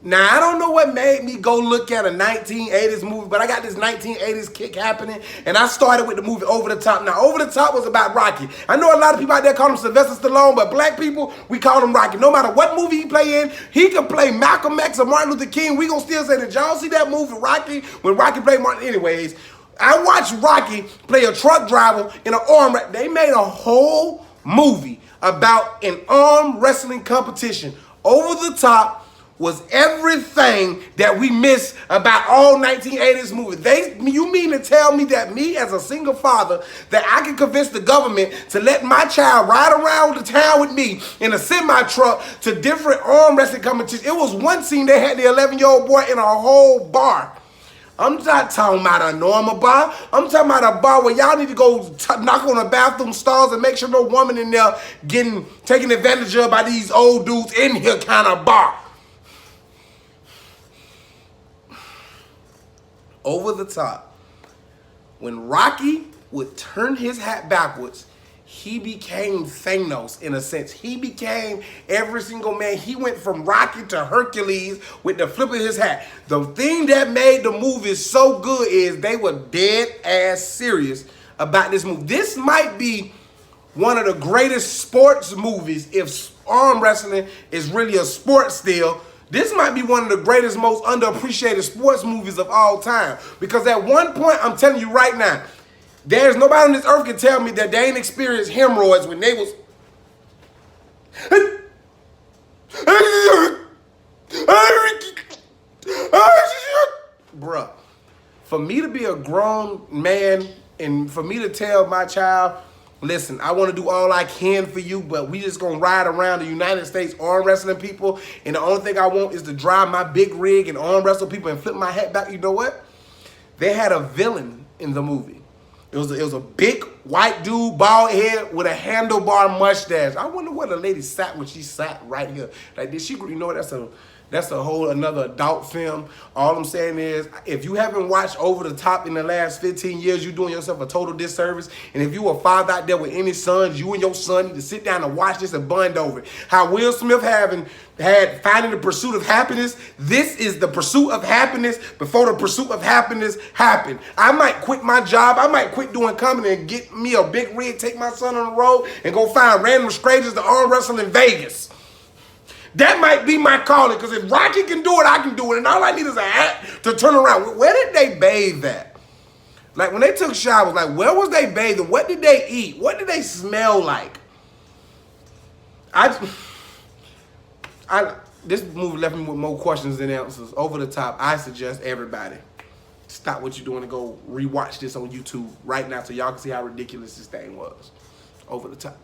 Now, I don't know what made me go look at a 1980s movie, but I got this 1980s kick happening, and I started with the movie Over the Top. Now, Over the Top was about Rocky. I know a lot of people out there call him Sylvester Stallone, but black people, we call him Rocky. No matter what movie he play in, he can play Malcolm X or Martin Luther King. We gonna still say, did y'all see that movie, Rocky, when Rocky played Martin? Anyways, I watched Rocky play a truck driver in an arm wrestling. They made a whole movie about an arm wrestling competition. Over the Top was everything that we miss about all 1980s movies. You mean to tell me that me as a single father, that I can convince the government to let my child ride around the town with me in a semi-truck to different arm wrestling competitions? It was one scene they had the 11-year-old boy in a whole bar. I'm not talking about a normal bar. I'm talking about a bar where y'all need to go knock on the bathroom stalls and make sure no woman in there getting taken advantage of by these old dudes in here kind of bar. Over the Top. When Rocky would turn his hat backwards, he became Thanos in a sense. He became every single man. He went from Rocky to Hercules with the flip of his hat. The thing that made the movie so good is they were dead ass serious about this movie. This might be one of the greatest sports movies if arm wrestling is really a sport still. This might be one of the greatest, most underappreciated sports movies of all time. Because at one point, I'm telling you right now, there's nobody on this earth can tell me that they ain't experienced hemorrhoids when they was... Bruh, for me to be a grown man and for me to tell my child, listen, I want to do all I can for you, but we just going to ride around the United States arm wrestling people, and the only thing I want is to drive my big rig and arm wrestle people and flip my hat back. You know what? They had a villain in the movie. It was a big white dude, bald head with a handlebar mustache. I wonder where the lady sat when she sat right here. Like, did she, you know, that's a whole another adult film. All I'm saying is, if you haven't watched Over the Top in the last 15 years, you're doing yourself a total disservice. And if you a father out there with any sons, you and your son need to sit down and watch this and bond over it. How Will Smith had Finding the Pursuit of Happiness. This is the pursuit of happiness before the pursuit of happiness happened. I might quit my job. I might quit doing comedy and get me a big rig, take my son on the road, and go find random strangers to arm wrestle in Vegas. That might be my calling, because if Rocky can do it, I can do it. And all I need is a hat to turn around. Where did they bathe at? Like, when they took showers, like, where was they bathing? What did they eat? What did they smell like? This movie left me with more questions than answers. Over the Top. I suggest everybody stop what you're doing and go rewatch this on YouTube right now so y'all can see how ridiculous this thing was. Over the Top.